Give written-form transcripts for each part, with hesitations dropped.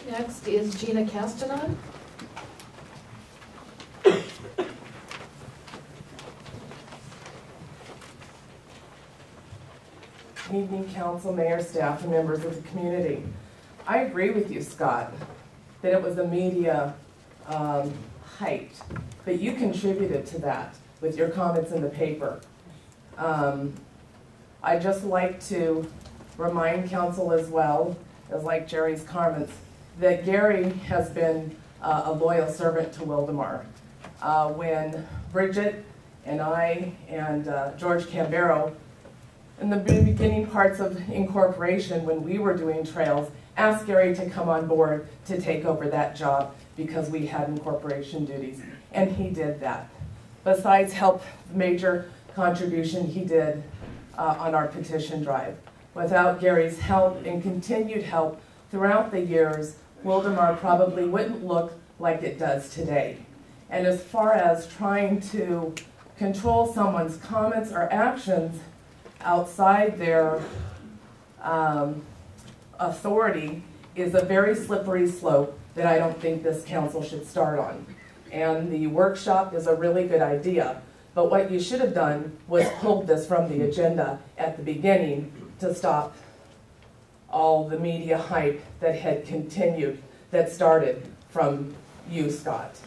Next is Gina Castanon. Evening, council, mayor, staff, and members of the community. I agree with you, Scott, that it was a media hype, but you contributed to that with your comments in the paper. I'd just like to remind council as well, as like Jerry's comments, that Gary has been a loyal servant to Wildemar. When Bridget and I and George Cambero, in the beginning parts of incorporation, when we were doing trails, asked Gary to come on board to take over that job because we had incorporation duties, and he did that. Besides help, major contribution he did on our petition drive. Without Gary's help and continued help throughout the years, Wildemar probably wouldn't look like it does today. And as far as trying to control someone's comments or actions outside their authority is a very slippery slope that I don't think this council should start on. And the workshop is a really good idea, but what you should have done was pulled this from the agenda at the beginning to stop all the media hype that had continued, that started from you, Scott.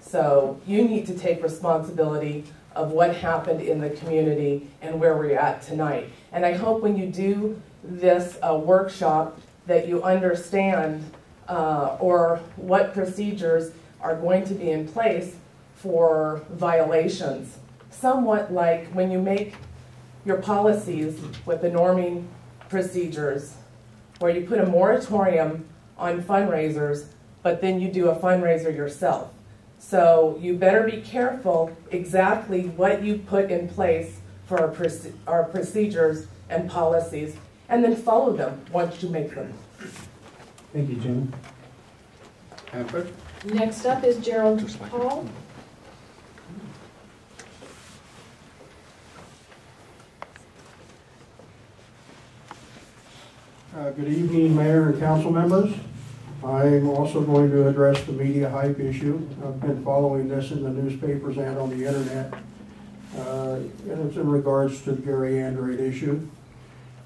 So you need to take responsibility of what happened in the community and where we're at tonight. And I hope when you do this workshop that you understand or what procedures are going to be in place for violations. Somewhat like when you make your policies with the norming procedures, where you put a moratorium on fundraisers, but then you do a fundraiser yourself. So you better be careful exactly what you put in place for our procedures and policies, and then follow them once you make them. Thank you, Jim. Amber? Next up is Gerald Paul. Good evening, Mayor and council members. I'm also going to address the media hype issue. I've been following this in the newspapers and on the internet. And it's in regards to the Gary Andrade issue.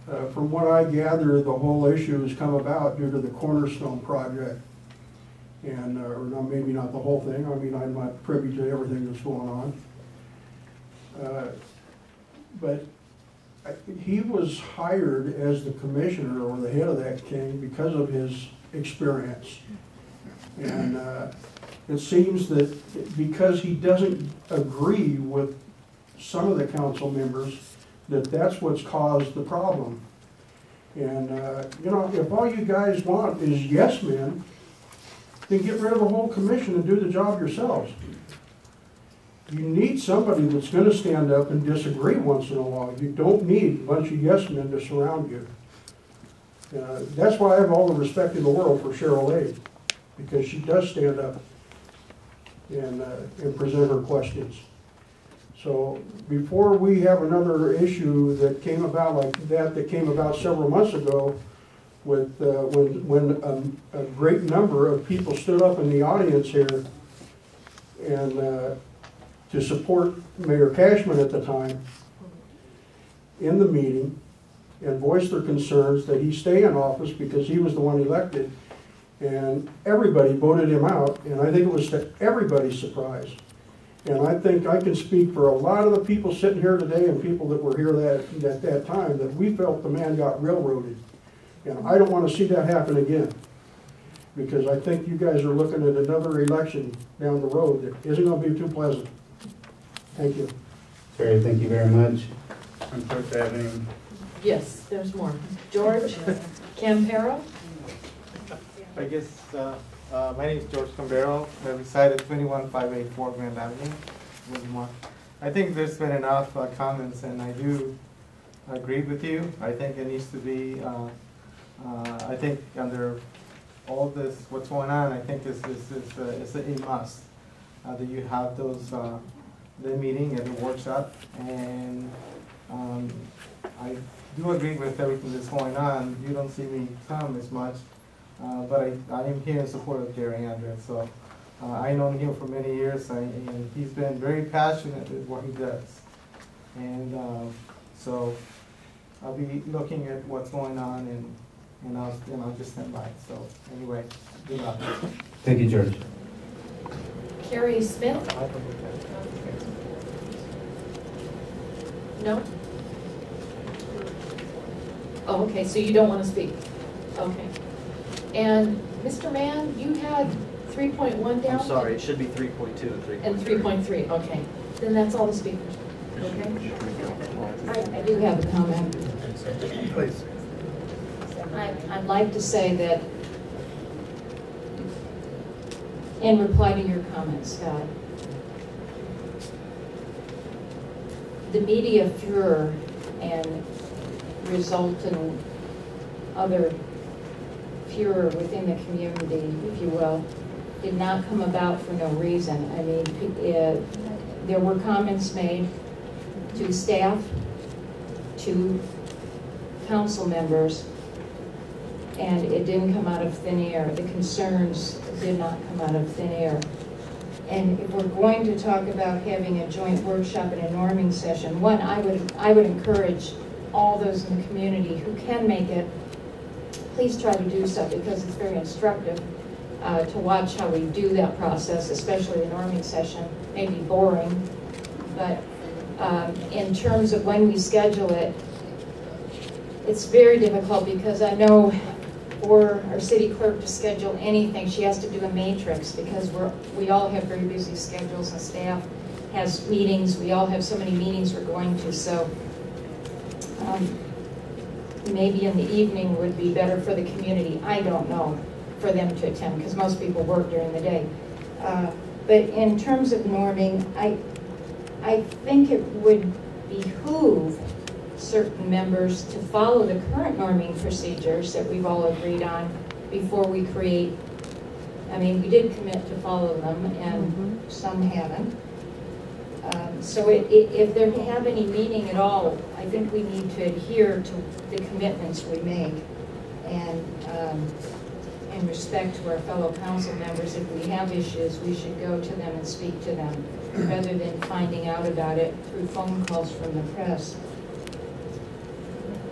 From what I gather, the whole issue has come about due to the Cornerstone project. And, or maybe not the whole thing. I mean, I'm not privy to everything that's going on. But he was hired as the commissioner or the head of that king because of his experience. And it seems that because he doesn't agree with some of the council members, that's what's caused the problem. And you know, if all you guys want is yes men, then get rid of the whole commission and do the job yourselves. You need somebody that's going to stand up and disagree once in a while. You don't need a bunch of yes men to surround you. That's why I have all the respect in the world for Cheryl A, because she does stand up and present her questions. So before we have another issue that came about like that came about several months ago, with when a great number of people stood up in the audience here and to support Mayor Cashman at the time in the meeting and voiced their concerns that he stay in office because he was the one elected, and everybody voted him out, and I think it was to everybody's surprise. And I think I can speak for a lot of the people sitting here today and people that were here at that time that we felt the man got railroaded. And I don't want to see that happen again, because I think you guys are looking at another election down the road that isn't going to be too pleasant. Thank you. Terry, thank you very much. I'm supposed to have any. Yes, there's more. George Campero. I guess my name is George Cambero. I reside at 21584 Grand Avenue, Wildemar. I think there's been enough comments, and I do agree with you. I think it needs to be, I think under all this, what's going on, I think this is a must that you have those, the meeting and the workshop. And I do agree with everything that's going on. You don't see me come as much. but I am here in support of Jerry Andrews. So I known him for many years, and he's been very passionate with what he does. And so I'll be looking at what's going on, and I'll just stand by. So anyway, good luck. Thank you, George. Carrie Smith? No? Oh, okay, so you don't want to speak? Okay. And Mr. Mann, you had 3.1 down? I'm sorry, it should be 3.2 and 3.3. And 3.3, okay. Then that's all the speakers, okay? I do have a comment. Please. I'd like to say that, in reply to your comments, Scott, the media furor and resultant other furor within the community, if you will, did not come about for no reason. I mean, there were comments made to staff, to council members, and it didn't come out of thin air. The concerns did not come out of thin air. And if we're going to talk about having a joint workshop and a norming session, one, I would encourage all those in the community who can make it, please try to do so, because it's very instructive to watch how we do that process, especially the norming session. It may be boring, but in terms of when we schedule it, it's very difficult, because I know for our city clerk to schedule anything, she has to do a matrix, because we all have very busy schedules, and staff has meetings. We all have so many meetings we're going to, so maybe in the evening would be better for the community. I don't know, for them to attend, because most people work during the day. But in terms of norming, I think it would behoove certain members to follow the current norming procedures that we've all agreed on before we create. I mean, we did commit to follow them, and some haven't. So if they have any meaning at all, I think we need to adhere to the commitments we make, and in respect to our fellow council members, if we have issues, we should go to them and speak to them, rather than finding out about it through phone calls from the press.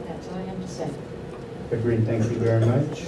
That's all I have to say. Agreed, thank you very much.